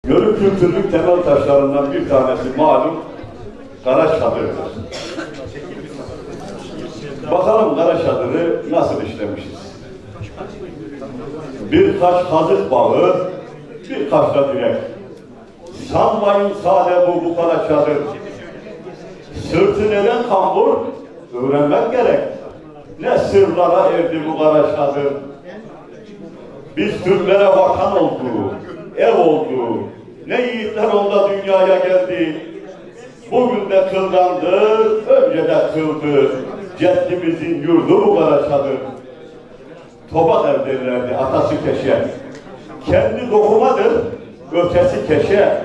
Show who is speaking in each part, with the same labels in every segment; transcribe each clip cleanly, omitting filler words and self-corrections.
Speaker 1: Yörük kültürlük temel taşlarından bir tanesi malum Kara Çadır'dır. Bakalım Kara Çadır'ı nasıl işlemişiz? Birkaç kazık bağı, birkaç da direk. Sanmayın sade bu Kara Çadır. Sırtı neden kambur? Öğrenmek gerek. Ne sırlara erdi bu Kara Çadır. Biz Türklere vatan oldu, ev oldu. Ne yiğitler onda dünyaya geldi. Bugün de kıldandı, önce de kıldı. Ceddimizin yurdu bu Kara Çadır. Tobat ev derlerdi, atası keşe. Kendi dokumadır, ötesi keşe.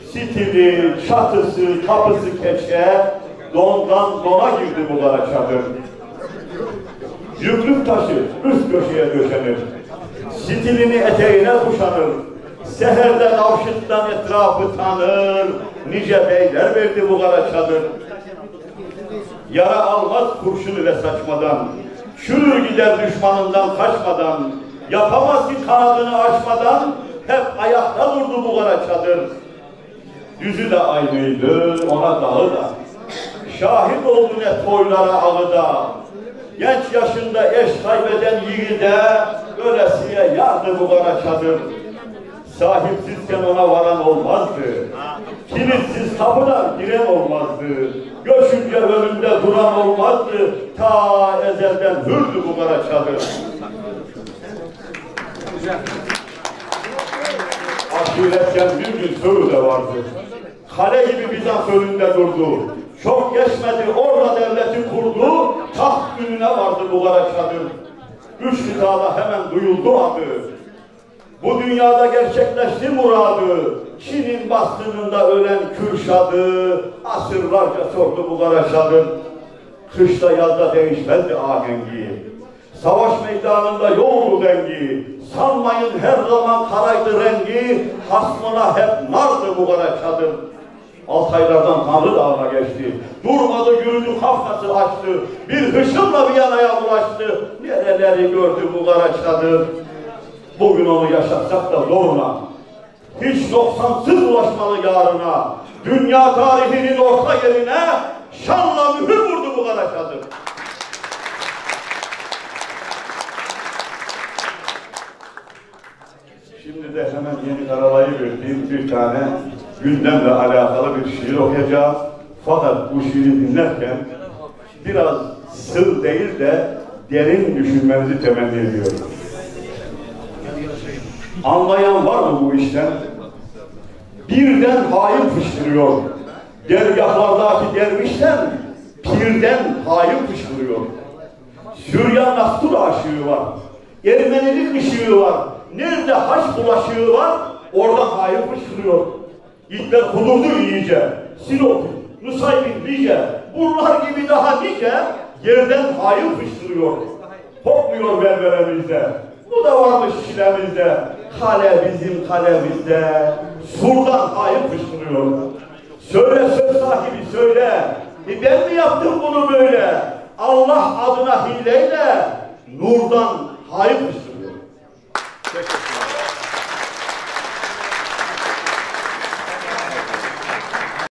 Speaker 1: Stili, çatısı, kapısı keşe. Dondan dona girdi bu Kara Çadır. Yüklük taşı üst köşeye döşenir. Stilini eteğine kuşanır. Seherden avşıttan etrafı tanır. Nice beyler verdi bu Kara Çadır. Yara almaz kurşun ile saçmadan. Çürür gider düşmanından kaçmadan. Yapamaz ki kanadını açmadan. Hep ayakta durdu bu Kara Çadır. Yüzü de aynıydı, ona dağı da. Şahit oldu ne toylara ağıda. Genç yaşında eş kaybeden yiğide öylesiye yardı bu Kara Çadır. Sahipsizken ona varan olmazdı. Kilitsiz kapıdan giren olmazdı. Göçünce önünde duran olmazdı. Ta ezelden hürdü bu Kara Çadır. Aşiretken bir gün sözü de vardı. Kale gibi Bizans önünde durdu. Çok geçmedi orada devleti kurdu. Taht gününe vardı bu Kara Çadır. Üç kıtada hemen duyuldu adı. Bu dünyada gerçekleşti muradı. Çin'in bastığında ölen Kürşadı. Asırlarca sordu bu Kara Çadır. Kışta yazda değişmezdi ahengi. Savaş meydanında yoktu dengi. Sanmayın her zaman karaydı rengi. Hasmına hep nardı bu Kara Çadır. Altaylardan Tanrı Dağı'na geçti. Durmadı yürüdü Kafkas'ı açtı. Bir hışımla Viyana'ya ulaştı. Nereleri gördü bu Kara Çadır. Bugün onu yaşatsak da zoruna. Hiç noksansız ulaşmalı yarına. Dünya tarihinin orta yerine şanla mühür vurdu bu Kara Çadır. Şimdi de hemen Yeni Karalay'ı verdiğim bir tane gündemle alakalı bir şiir okuyacağım. Fakat bu şiiri dinlerken biraz sır değil de derin düşünmenizi temenni ediyorum. Anlayan var mı bu işten? Birden hain fışkırıyor. Dergahlardaki dervişten pirden hain fışkırıyor. Süryan Nastur aşığı var. Ermenilik ışığı var. Nerede haç bulaşığı var, oradan hain fışkırıyor. İtler kudurdu iyice. Sinop, Nusaybin, Lice, bunlar gibi daha nice yerden hain fışkırıyor. Hopmuyor berberemizde. Bu da varmış çilemizde. Kale bizim kalemizde. Surdan hain fışkırıyor. Söyle söz sahibi söyle. Ben mi yaptım bunu böyle? Allah adına hileyle nurdan hain fışkırıyor.